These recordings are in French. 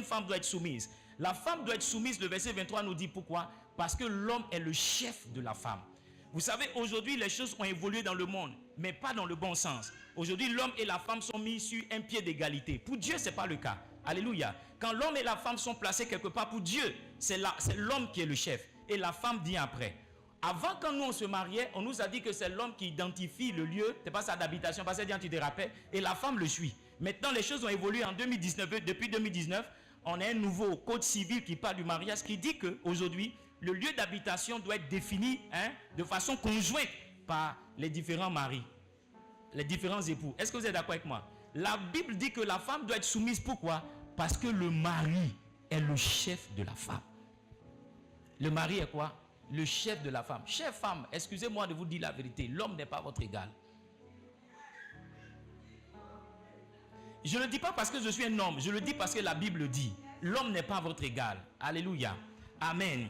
femme doit être soumise? La femme doit être soumise, le verset 23 nous dit pourquoi? Parce que l'homme est le chef de la femme. Vous savez, aujourd'hui, les choses ont évolué dans le monde, mais pas dans le bon sens. Aujourd'hui, l'homme et la femme sont mis sur un pied d'égalité. Pour Dieu, ce n'est pas le cas. Alléluia. Quand l'homme et la femme sont placés quelque part, pour Dieu, c'est l'homme qui est le chef. Et la femme vient après. Avant, quand nous on se mariait, on nous a dit que c'est l'homme qui identifie le lieu, c'est pas sa d'habitation, parce que tu te rappelles, et la femme le suit. Maintenant, les choses ont évolué en 2019. Depuis 2019, on a un nouveau code civil qui parle du mariage, qui dit qu'aujourd'hui, le lieu d'habitation doit être défini de façon conjointe par les différents maris, les différents époux. Est-ce que vous êtes d'accord avec moi? La Bible dit que la femme doit être soumise. Pourquoi? Parce que le mari est le chef de la femme. Le mari est quoi? Le chef de la femme. Chère femme, excusez-moi de vous dire la vérité, l'homme n'est pas votre égal. Je ne le dis pas parce que je suis un homme, je le dis parce que la Bible dit, l'homme n'est pas votre égal. Alléluia. Amen.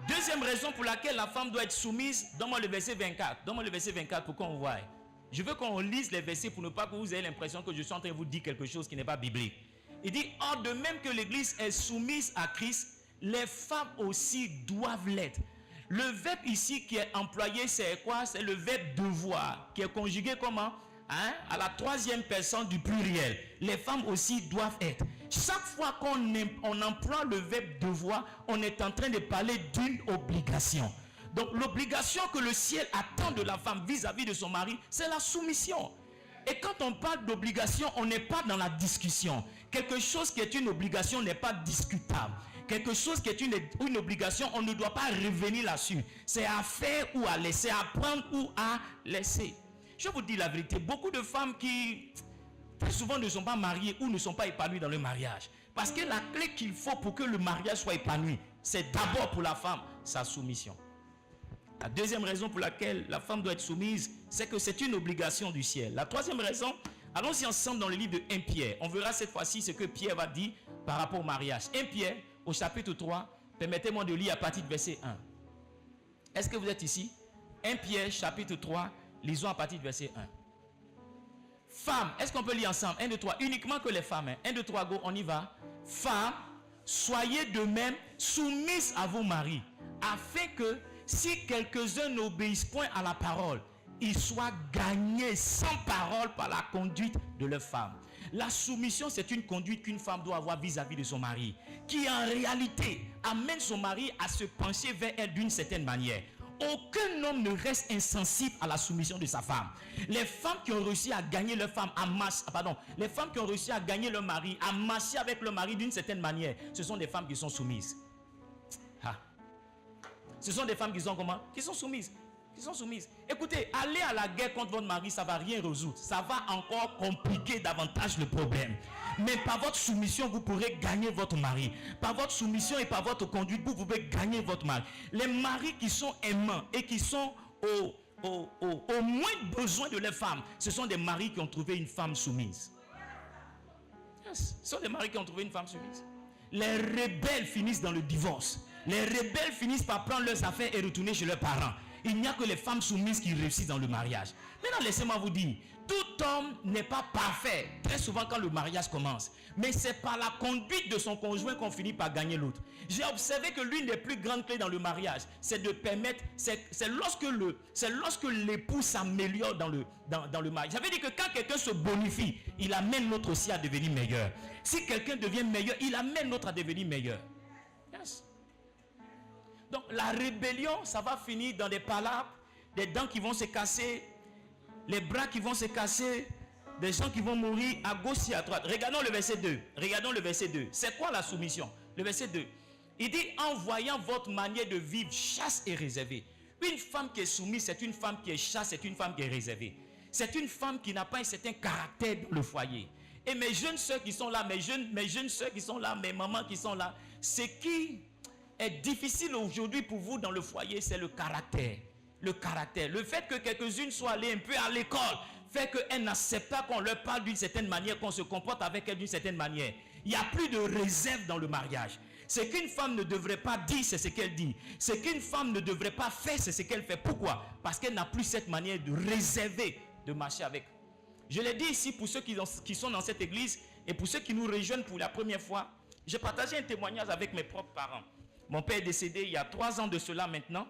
Deuxième raison pour laquelle la femme doit être soumise, donne-moi le verset 24. Donne-moi le verset 24 pour qu'on voie. Je veux qu'on lise les versets pour ne pas que vous ayez l'impression que je suis en train de vous dire quelque chose qui n'est pas biblique. Il dit, or de même que l'église est soumise à Christ, les femmes aussi doivent l'être. Le verbe ici qui est employé, c'est quoi? C'est le verbe devoir, qui est conjugué comment? À la troisième personne du pluriel. Les femmes aussi doivent être. Chaque fois qu'on emploie le verbe devoir, on est en train de parler d'une obligation. Donc l'obligation que le ciel attend de la femme vis-à-vis de son mari, c'est la soumission. Et quand on parle d'obligation, on n'est pas dans la discussion. Quelque chose qui est une obligation n'est pas discutable. Quelque chose qui est une obligation, on ne doit pas revenir là-dessus. C'est à faire ou à laisser, à prendre ou à laisser. Je vous dis la vérité, beaucoup de femmes qui très souvent ne sont pas mariées ou ne sont pas épanouies dans le mariage. Parce que la clé qu'il faut pour que le mariage soit épanoui, c'est d'abord pour la femme, sa soumission. La deuxième raison pour laquelle la femme doit être soumise, c'est que c'est une obligation du ciel. La troisième raison, allons-y ensemble dans le livre de 1 Pierre. On verra cette fois-ci ce que Pierre va dire par rapport au mariage. 1 Pierre, au chapitre 3, permettez-moi de lire à partir du verset 1. Est-ce que vous êtes ici? 1 Pierre, chapitre 3, lisons à partir du verset 1. Femmes, est-ce qu'on peut lire ensemble? 1, 2, 3, uniquement que les femmes. 1, 2, 3, go, on y va. Femmes, soyez de même soumises à vos maris, afin que si quelques-uns n'obéissent point à la parole, ils soient gagnés sans parole par la conduite de leur femme. La soumission, c'est une conduite qu'une femme doit avoir vis-à-vis de son mari, qui en réalité amène son mari à se pencher vers elle d'une certaine manière. Aucun homme ne reste insensible à la soumission de sa femme. Les femmes qui ont réussi à gagner leur femme, les femmes qui ont réussi à gagner leur mari, à marcher avec leur mari d'une certaine manière, ce sont des femmes qui sont soumises. Ce sont des femmes qui sont comment? Qui sont soumises. Qui sont soumises. Écoutez, aller à la guerre contre votre mari, ça ne va rien résoudre. Ça va encore compliquer davantage le problème. Mais par votre soumission, vous pourrez gagner votre mari. Par votre soumission et par votre conduite, vous pouvez gagner votre mari. Les maris qui sont aimants et qui sont au moins besoin de leur femme, ce sont des maris qui ont trouvé une femme soumise. Yes. Ce sont des maris qui ont trouvé une femme soumise. Les rebelles finissent dans le divorce. Les rebelles finissent par prendre leurs affaires et retourner chez leurs parents. Il n'y a que les femmes soumises qui réussissent dans le mariage. Maintenant, laissez-moi vous dire, tout homme n'est pas parfait, très souvent quand le mariage commence. Mais c'est par la conduite de son conjoint qu'on finit par gagner l'autre. J'ai observé que l'une des plus grandes clés dans le mariage, c'est de permettre, c'est lorsque l'époux s'améliore dans le mariage. Ça veut dire que quand quelqu'un se bonifie, il amène l'autre aussi à devenir meilleur. Si quelqu'un devient meilleur, il amène l'autre à devenir meilleur. Yes. Donc la rébellion, ça va finir dans des palabres, des dents qui vont se casser, les bras qui vont se casser, des gens qui vont mourir à gauche et à droite. Regardons le verset 2. Regardons le verset 2. C'est quoi la soumission? Le verset 2. Il dit, en voyant votre manière de vivre chaste et réservée. Une femme qui est soumise, c'est une femme qui est chaste, c'est une femme qui est réservée. C'est une femme qui n'a pas un certain caractère dans le foyer. Et mes jeunes soeurs qui sont là, mes jeunes soeurs qui sont là, mes mamans qui sont là, ce qui est difficile aujourd'hui pour vous dans le foyer, c'est le caractère. Le caractère. Le fait que quelques-unes soient allées un peu à l'école fait qu'elles n'acceptent pas qu'on leur parle d'une certaine manière, qu'on se comporte avec elles d'une certaine manière. Il n'y a plus de réserve dans le mariage. Ce qu'une femme ne devrait pas dire, c'est ce qu'elle dit. Ce qu'une femme ne devrait pas faire, c'est ce qu'elle fait. Pourquoi? Parce qu'elle n'a plus cette manière de réserver, de marcher avec. Je l'ai dit ici pour ceux qui sont dans cette église et pour ceux qui nous rejoignent pour la première fois. J'ai partagé un témoignage avec mes propres parents. Mon père est décédé il y a 3 ans de cela maintenant.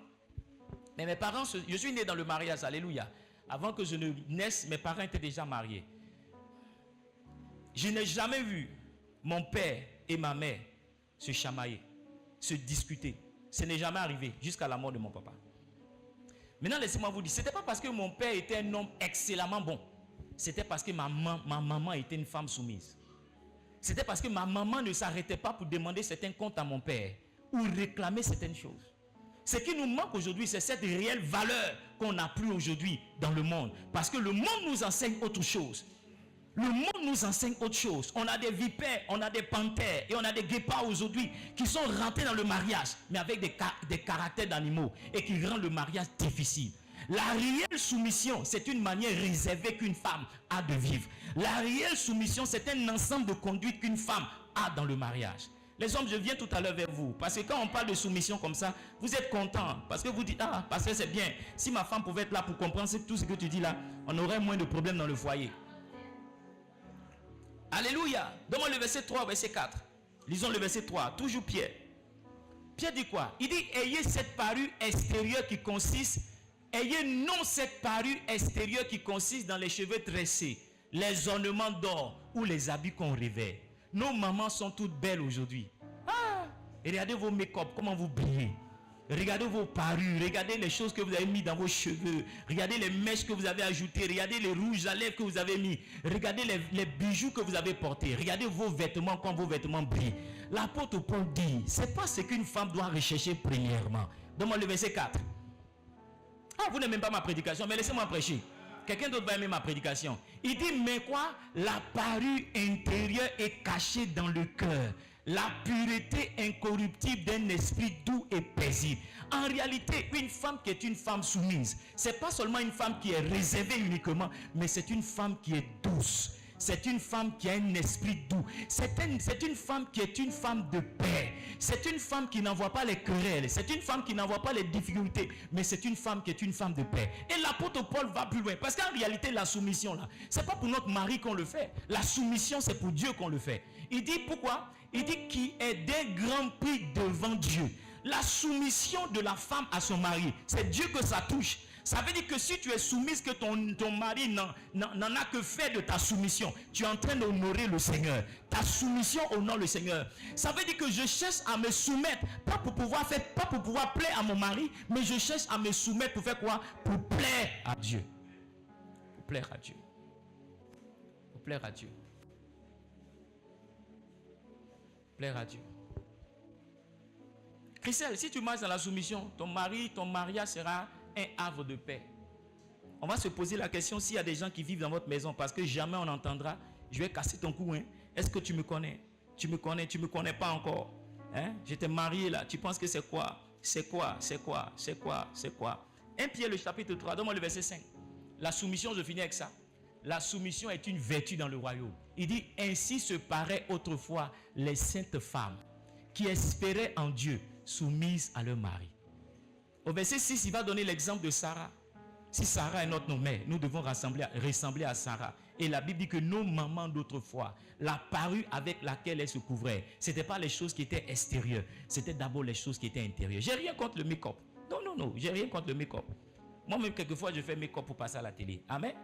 Mais mes parents, je suis né dans le mariage, alléluia. Avant que je ne naisse, mes parents étaient déjà mariés. Je n'ai jamais vu mon père et ma mère se chamailler, se discuter. Ce n'est jamais arrivé jusqu'à la mort de mon papa. Maintenant, laissez-moi vous dire, ce n'était pas parce que mon père était un homme excellemment bon. C'était parce que ma maman était une femme soumise. C'était parce que ma maman ne s'arrêtait pas pour demander certains comptes à mon père ou réclamer certaines choses. Ce qui nous manque aujourd'hui, c'est cette réelle valeur qu'on n'a plus aujourd'hui dans le monde. Parce que le monde nous enseigne autre chose. Le monde nous enseigne autre chose. On a des vipères, on a des panthères et on a des guépards aujourd'hui qui sont rentrés dans le mariage, mais avec des caractères d'animaux et qui rendent le mariage difficile. La réelle soumission, c'est une manière réservée qu'une femme a de vivre. La réelle soumission, c'est un ensemble de conduites qu'une femme a dans le mariage. Les hommes, je viens tout à l'heure vers vous. Parce que quand on parle de soumission comme ça, vous êtes contents. Parce que vous dites, ah, parce que c'est bien. Si ma femme pouvait être là pour comprendre tout ce que tu dis là, on aurait moins de problèmes dans le foyer. Alléluia. Donne-moi le verset 3, verset 4. Lisons le verset 3. Toujours Pierre. Pierre dit quoi? Il dit, ayez cette parure extérieure qui consiste, ayez non cette parure extérieure qui consiste dans les cheveux tressés, les ornements d'or ou les habits qu'on revêt. Nos mamans sont toutes belles aujourd'hui. Ah, et regardez vos make-up, comment vous brillez. Regardez vos parures, regardez les choses que vous avez mis dans vos cheveux. Regardez les mèches que vous avez ajoutées. Regardez les rouges à lèvres que vous avez mis. Regardez les bijoux que vous avez portés. Regardez vos vêtements, comme vos vêtements brillent. L'apôtre Paul dit, c'est pas ce qu'une femme doit rechercher premièrement. Donne-moi le verset 4. Ah, vous n'aimez pas ma prédication, mais laissez-moi prêcher. Quelqu'un d'autre va aimer ma prédication. Il dit, mais quoi? La parure intérieure est cachée dans le cœur. La pureté incorruptible d'un esprit doux et paisible. En réalité, une femme qui est une femme soumise, c'est pas seulement une femme qui est réservée uniquement, mais c'est une femme qui est douce. C'est une femme qui a un esprit doux. C'est une femme qui est une femme de paix. C'est une femme qui n'envoie pas les querelles. C'est une femme qui n'envoie pas les difficultés. Mais c'est une femme qui est une femme de paix. Et l'apôtre Paul va plus loin. Parce qu'en réalité, la soumission là, c'est pas pour notre mari qu'on le fait. La soumission, c'est pour Dieu qu'on le fait. Il dit pourquoi? Il dit qu'il est d'un grand prix devant Dieu. La soumission de la femme à son mari, c'est Dieu que ça touche. Ça veut dire que si tu es soumise, que ton mari n'en a que fait de ta soumission, tu es en train d'honorer le Seigneur. Ta soumission honore le Seigneur. Ça veut dire que je cherche à me soumettre, pas pour pouvoir plaire à mon mari, mais je cherche à me soumettre pour faire quoi? Pour plaire à Dieu. Pour plaire à Dieu. Pour plaire à Dieu. Plaire à Dieu. Christelle, si tu marches dans la soumission, ton mariage sera un havre de paix. On va se poser la question s'il y a des gens qui vivent dans votre maison, parce que jamais on entendra, je vais casser ton cou, hein. Est-ce que tu me connais? Tu me connais pas encore, hein? J'étais marié là, tu penses que c'est quoi? C'est quoi? 1 Pierre le chapitre 3, donne-moi le verset 5. La soumission, je finis avec ça. La soumission est une vertu dans le royaume. Il dit, ainsi se paraît autrefois les saintes femmes qui espéraient en Dieu, soumises à leur mari. Au verset 6, il va donner l'exemple de Sarah. Si Sarah est notre mère, nous devons ressembler à Sarah. Et la Bible dit que nos mamans d'autrefois, la parure avec laquelle elles se couvraient, ce n'était pas les choses qui étaient extérieures, c'était d'abord les choses qui étaient intérieures. J'ai rien contre le make-up. Non, j'ai rien contre le make-up. Moi-même, quelquefois, je fais make-up pour passer à la télé. Amen.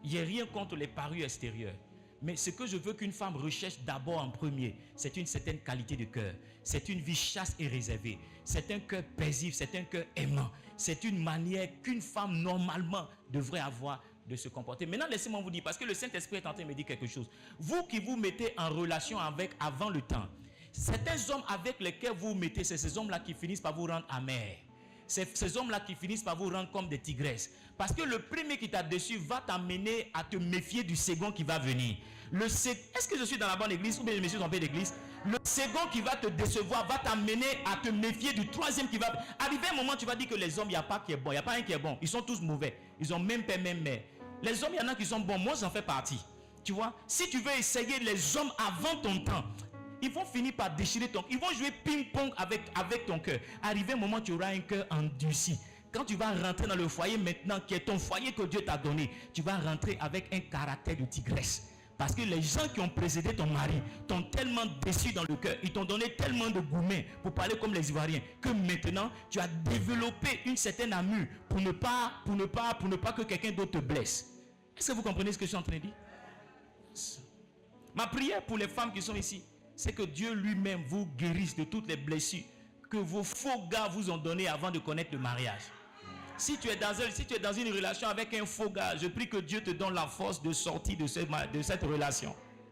J'ai rien contre les parures extérieures. Mais ce que je veux qu'une femme recherche d'abord en premier, c'est une certaine qualité de cœur. C'est une vie chaste et réservée. C'est un cœur paisible, c'est un cœur aimant. C'est une manière qu'une femme normalement devrait avoir de se comporter. Maintenant, laissez-moi vous dire, parce que le Saint-Esprit est en train de me dire quelque chose. Vous qui vous mettez en relation avec avant le temps, certains hommes avec lesquels vous vous mettez, c'est ces hommes-là qui finissent par vous rendre amers. C'est ces hommes-là qui finissent par vous rendre comme des tigresses. Parce que le premier qui t'a déçu va t'amener à te méfier du second qui va venir. Est-ce que je suis dans la bonne église ou bien je me suis trompé d'église? Le second qui va te décevoir va t'amener à te méfier du troisième qui va... Arrivé un moment, tu vas dire que les hommes, il n'y a pas qui est bon. Il n'y a pas un qui est bon. Ils sont tous mauvais. Ils ont même père, même mère. Les hommes, il y en a qui sont bons. Moi, j'en fais partie. Tu vois? Si tu veux essayer les hommes avant ton temps, ils vont finir par déchirer ton cœur. Ils vont jouer ping-pong avec ton cœur. Arrivé un moment, tu auras un cœur endurci. Quand tu vas rentrer dans le foyer maintenant, qui est ton foyer que Dieu t'a donné, tu vas rentrer avec un caractère de tigresse. Parce que les gens qui ont précédé ton mari t'ont tellement déçu dans le cœur, ils t'ont donné tellement de gourmets pour parler comme les Ivoiriens, que maintenant tu as développé une certaine amure pour ne pas que quelqu'un d'autre te blesse. Est-ce que vous comprenez ce que je suis en train de dire? Ma prière pour les femmes qui sont ici, c'est que Dieu lui-même vous guérisse de toutes les blessures que vos faux gars vous ont données avant de connaître le mariage. Si tu es dans une relation avec un faux gars, je prie que Dieu te donne la force de sortir de cette relation.